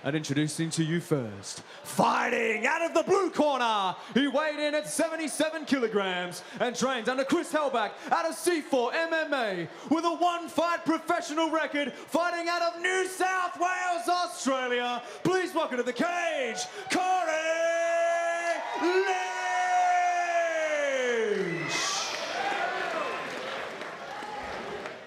And introducing to you first, fighting out of the blue corner, he weighed in at 77 kilograms and trains under Chris Hellback out of C4 MMA with a one-fight professional record, fighting out of New South Wales, Australia. Please welcome to the cage, Corey Lynch!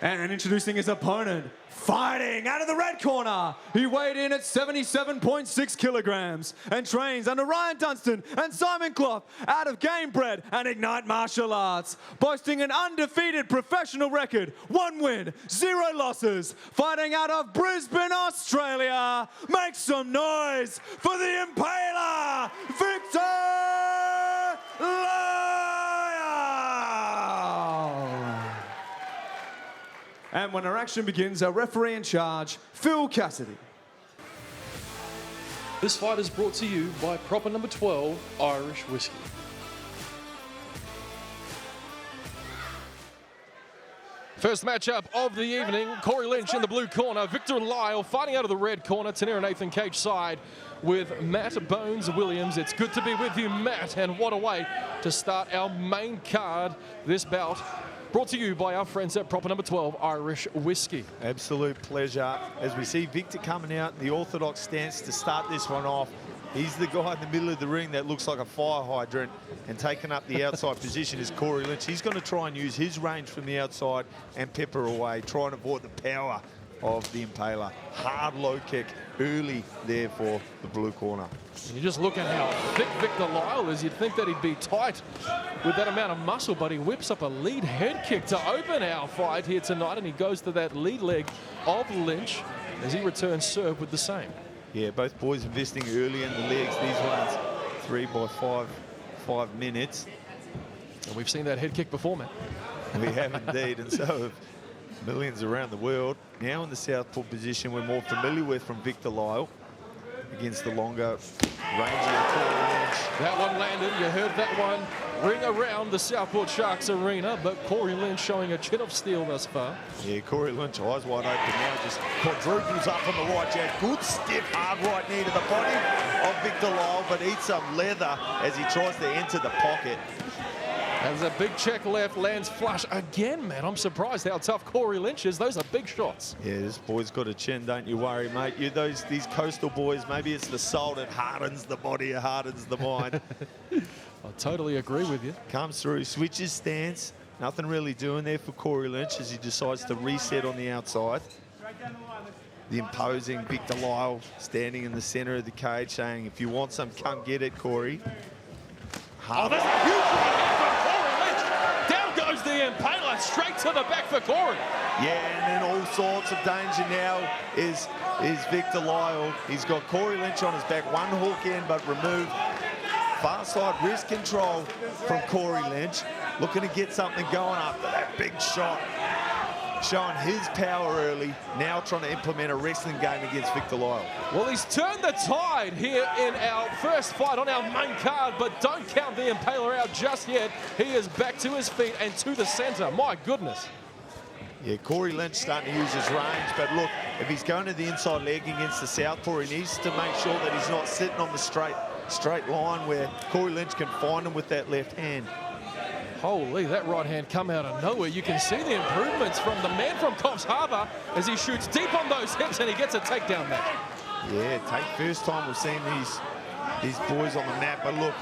And introducing his opponent, fighting out of the red corner, he weighed in at 77.6 kilograms and trains under Ryan Dunstan and Simon Clough out of Gamebred and Ignite Martial Arts, boasting an undefeated professional record, 1 win, 0 losses, fighting out of Brisbane, Australia. Make some noise for the Impaler, Viktor Lyall! And when our action begins, our referee in charge, Phil Cassidy. This fight is brought to you by proper number 12 Irish Whiskey. First matchup of the evening, Corey Lynch in the blue corner, Viktor Lyall fighting out of the red corner, Tanira Nathan cage side with Matt Bones Williams. It's good to be with you, Matt, and what a way to start our main card this bout. Brought to you by our friends at proper number 12 Irish Whiskey. Absolute pleasure. As we see Viktor coming out in the orthodox stance to start this one off. He's the guy in the middle of the ring that looks like a fire hydrant, and taking up the outside position is Corey Lynch. He's going to try and use his range from the outside and pepper away, try and avoid the power of the Impaler. Hard low kick early there for the blue corner. You just look at how thick Viktor Lyall is. You'd think that he'd be tight with that amount of muscle, but he whips up a lead head kick to open our fight here tonight, and he goes to that lead leg of Lynch as he returns serve with the same. Yeah, both boys investing early in the legs. These ones 3 by 5 minutes. And we've seen that head kick before, man. We have indeed, and so have millions around the world. Now in the southpaw position we're more familiar with from Viktor Lyall against the longer, rangier Corey Lynch. That one landed. You heard that one ring around the Southport Sharks arena, but Corey Lynch showing a chin of steel thus far. Yeah, Corey Lynch, eyes wide open now, just quadruples up on the right jab. Good stiff hard right knee to the body of Viktor Lyall, but eats some leather as he tries to enter the pocket. As a big check left, lands flush again, man. I'm surprised how tough Corey Lynch is. Those are big shots. Yeah, this boy's got a chin, don't you worry, mate. These coastal boys, maybe it's the soul that hardens the body, it hardens the mind. I totally agree with you. Comes through, switches stance. Nothing really doing there for Corey Lynch as he decides to reset on the outside. The imposing Viktor Lyall standing in the center of the cage saying, if you want some, come get it, Corey. Oh, that's a huge right hand from Corey Lynch. Down goes the Impaler, straight to the back for Corey. Yeah, and then all sorts of danger now is Viktor Lyall. He's got Corey Lynch on his back, one hook in, but removed. Far side wrist control from Corey Lynch. Looking to get something going after that big shot. Showing his power early, now trying to implement a wrestling game against Viktor Lyall. Well, he's turned the tide here in our first fight on our main card, but don't count the Impaler out just yet. He is back to his feet and to the center. My goodness. Yeah, Corey Lynch starting to use his range, but look, if he's going to the inside leg against the southpaw, he needs to make sure that he's not sitting on the straight line where Corey Lynch can find him with that left hand. Holy, that right hand come out of nowhere. You can see the improvements from the man from Coffs Harbour as he shoots deep on those hips and he gets a takedown back. Yeah, first time we've seen these boys on the map, but look,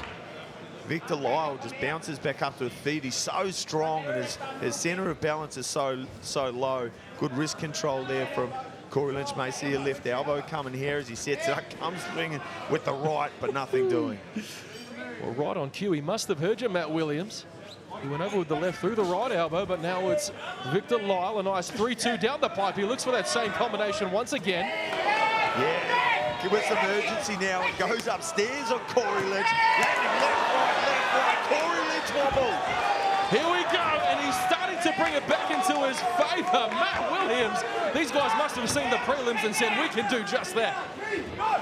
Viktor Lyall just bounces back up to his feet. He's so strong and his center of balance is so low. Good wrist control there from Corey Lynch. May see a left elbow coming here as he sets it up, comes swinging with the right, but nothing doing. Well, right on cue. He must have heard you, Matt Williams. He went over with the left through the right elbow, but now it's Viktor Lyall, a nice 3-2 down the pipe. He looks for that same combination once again. Yeah, with some urgency now, and goes upstairs on Corey Lynch. Landing left, right, Corey Lynch wobble. Here we go, and he's starting to bring it back into his favor. Matt Williams, these guys must have seen the prelims and said, we can do just that.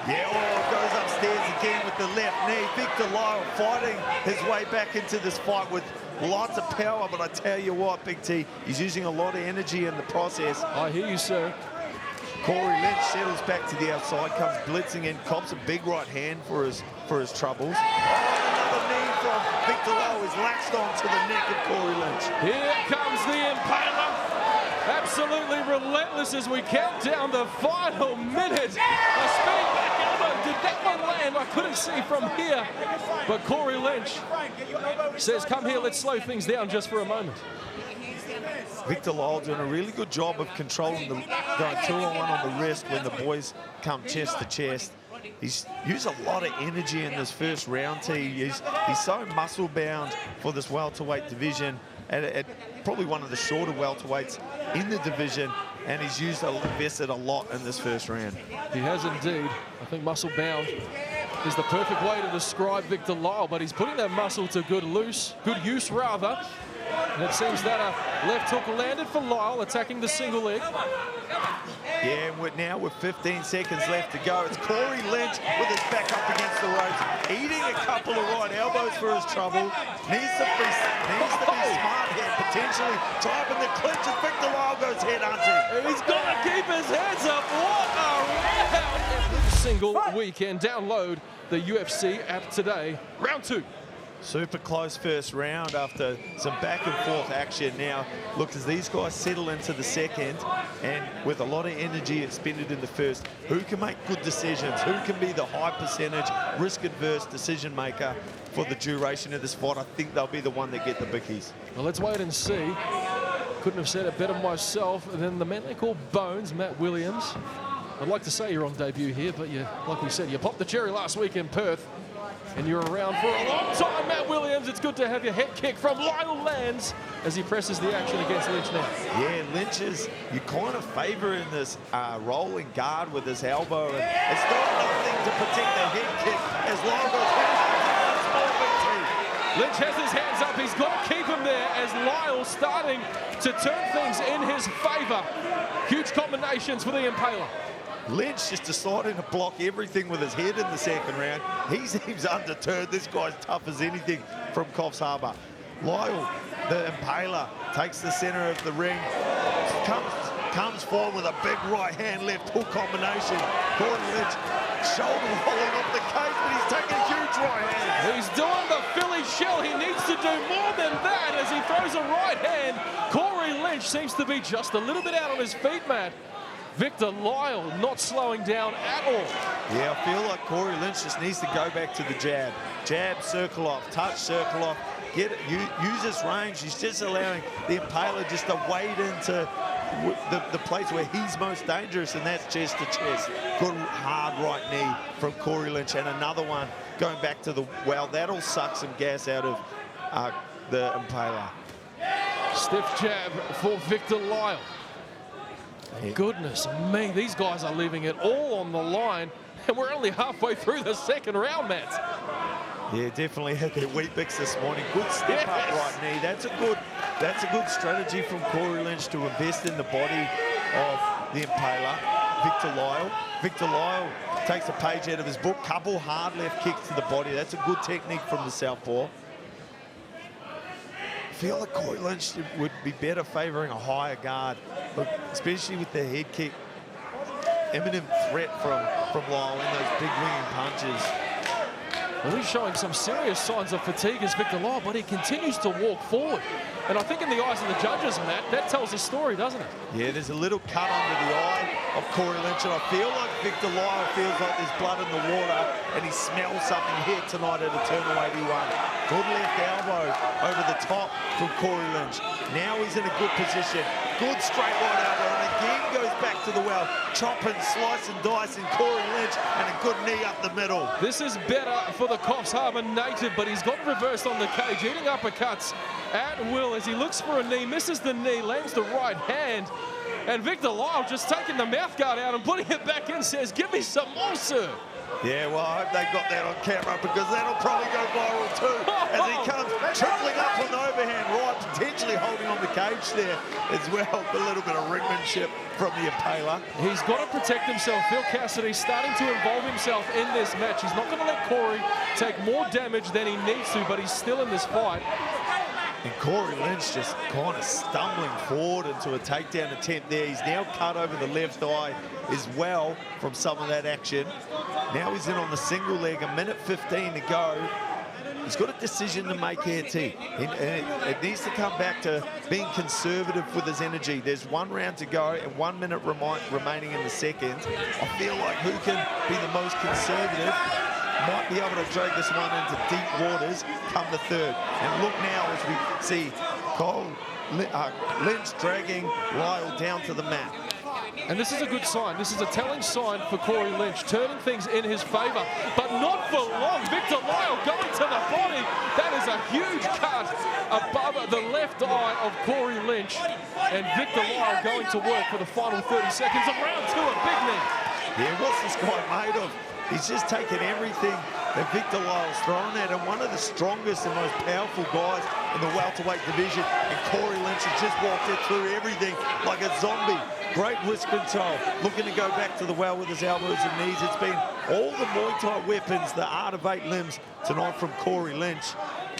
Yeah, goes upstairs again with the left knee. Viktor Lyall fighting his way back into this fight with lots of power, but I tell you what, Big T, he's using a lot of energy in the process. I hear you, sir. Corey Lynch settles back to the outside, comes blitzing in, cops a big right hand for his troubles. Another knee from Viktor Lyall is latched onto the neck of Corey Lynch. Here comes the Impaler. Absolutely relentless as we count down the final minute. A spinning back elbow. Did that one land? I couldn't see from here. But Corey Lynch says, come here, let's slow things down just for a moment. Viktor Lyall doing a really good job of controlling the going 2-on-1 on the wrist when the boys come chest to chest. He's used a lot of energy in this first round, T. He's so muscle bound for this welterweight division, at probably one of the shorter welterweights in the division, and he's invested a lot in this first round. He has indeed. I think muscle bound is the perfect way to describe Viktor Lyall, but he's putting that muscle to good use rather. And it seems that a left hook landed for Lyall, attacking the single leg. Yeah, and now with 15 seconds left to go, it's Corey Lynch with his back up against the ropes, eating a couple of right elbows for his trouble. Needs to be smart here, potentially driving the clinch as Viktor Lyall goes head hunting. He's got to keep his hands up. What a round! Every single weekend, download the UFC app today. Round 2. Super close first round after some back and forth action. Now, look, as these guys settle into the second, and with a lot of energy expended in the first, who can make good decisions? Who can be the high percentage, risk-adverse decision maker for the duration of this fight? I think they'll be the one that get the bickies. Well, let's wait and see. Couldn't have said it better myself than the man they call Bones, Matt Williams. I'd like to say you're on debut here, but like we said, you popped the cherry last week in Perth. And you're around for a long time, Matt Williams. It's good to have your head kick from Lyall lands as he presses the action against Lynch now. Yeah, Lynch is, you kind of favor in this rolling guard with his elbow. And it's not nothing to protect the head kick as Lyall goes Lynch has his hands up. He's got to keep him there as Lyall starting to turn things in his favor. Huge combinations for the Impaler. Lynch just deciding to block everything with his head in the second round. He seems undeterred. This guy's tough as anything from Coffs Harbour. Lyall, the Impaler, takes the center of the ring, comes forward with a big right hand left hook combination. Corey Lynch shoulder rolling off the cage, but he's taking a huge right hand. He's doing the Philly shell. He needs to do more than that as he throws a right hand. Corey Lynch seems to be just a little bit out on his feet, Matt. Viktor Lyall not slowing down at all. Yeah, I feel like Corey Lynch just needs to go back to the jab. Jab, circle off, touch, circle off. Use his range. He's just allowing the Impaler just to wade into the place where he's most dangerous, and that's chest to chest. Good hard right knee from Corey Lynch, and another one going back to the well. That'll suck some gas out of the Impaler. Stiff jab for Viktor Lyall. Goodness me, these guys are leaving it all on the line, and we're only halfway through the second round, Matt. Yeah, definitely had their Weet-Bix this morning. Good step up right knee. That's a good strategy from Corey Lynch to invest in the body of the Impaler, Viktor Lyall. Viktor Lyall takes a page out of his book. Couple hard left kicks to the body. That's a good technique from the southpaw. I feel like Corey Lynch would be better favouring a higher guard, but especially with the head kick. Imminent threat from Lyall in those big winging punches. Well, he's showing some serious signs of fatigue as Viktor Lyall, but he continues to walk forward. And I think in the eyes of the judges, Matt, that tells a story, doesn't it? Yeah, there's a little cut under the eye of Corey Lynch, and I feel like Viktor Lyall feels like there's blood in the water, and he smells something here tonight at Eternal 81. Good left elbow over the top from Corey Lynch. Now he's in a good position. Good straight right elbow, and again goes back to the well. Chopping, slicing, dicing Corey Lynch, and a good knee up the middle. This is better for the Coffs Harbour native, but he's got reversed on the cage, eating uppercuts at will as he looks for a knee, misses the knee, lands the right hand. And Viktor Lyall just taking the mouthguard out and putting it back in, says, give me some more, sir. Yeah, well, I hope they got that on camera because that'll probably go viral too. As he comes tripling up on the overhand right, potentially holding on the cage there as well. A little bit of ringmanship from the Impaler. He's got to protect himself. Phil Cassidy's starting to involve himself in this match. He's not going to let Corey take more damage than he needs to, but he's still in this fight. And Corey Lynch just kind of stumbling forward into a takedown attempt there. He's now cut over the left eye as well from some of that action. Now he's in on the single leg, 1:15 to go. He's got a decision to make here, T. And it needs to come back to being conservative with his energy. There's 1 round to go and 1 minute remaining in the second. I feel like who can be the most conservative might be able to drag this one into deep waters come the third. And look now as we see Lynch dragging Lyall down to the mat. And this is a good sign. This is a telling sign for Corey Lynch, turning things in his favour, but not for long. Viktor Lyall going to the body. That is a huge cut above the left eye of Corey Lynch. And Viktor Lyall going to work for the final 30 seconds of round 2 of big knee. Yeah, what's this guy made of? He's just taken everything that Viktor Lyall's thrown at him. One of the strongest and most powerful guys in the welterweight division. And Corey Lynch has just walked it through everything like a zombie. Great wrist control. Looking to go back to the well with his elbows and knees. It's been all the Muay Thai weapons, the art of 8 limbs tonight from Corey Lynch.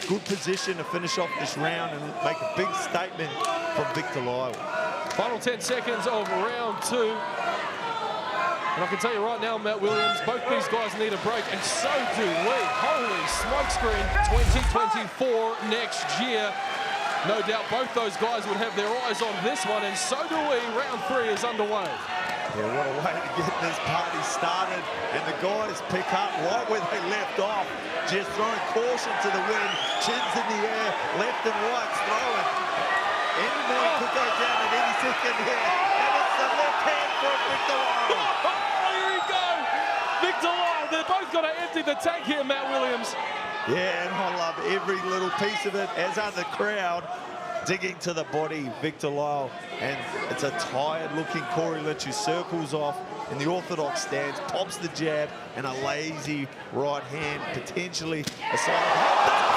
Good position to finish off this round and make a big statement from Viktor Lyall. Final 10 seconds of round 2. And I can tell you right now, Matt Williams, both these guys need a break, and so do we. Holy smokescreen. 2024 next year. No doubt both those guys would have their eyes on this one, and so do we. Round 3 is underway. Yeah, what a way to get this party started. And the guys pick up right where they left off. Just throwing caution to the wind. Chins in the air, left and right throwing. Any man could go down at any second here. And it's the left hand for Viktor Lyall. Viktor Lyall, they've both got to empty the tank here, Matt Williams. Yeah, and I love every little piece of it, as are the crowd digging to the body, Viktor Lyall. And it's a tired-looking Corey Lynch who circles off in the orthodox stance, pops the jab, and a lazy right hand, potentially a side.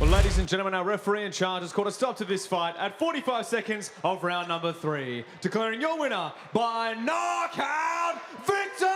Well, ladies and gentlemen, our referee in charge has called a stop to this fight at 45 seconds of round number 3, declaring your winner by knockout, Viktor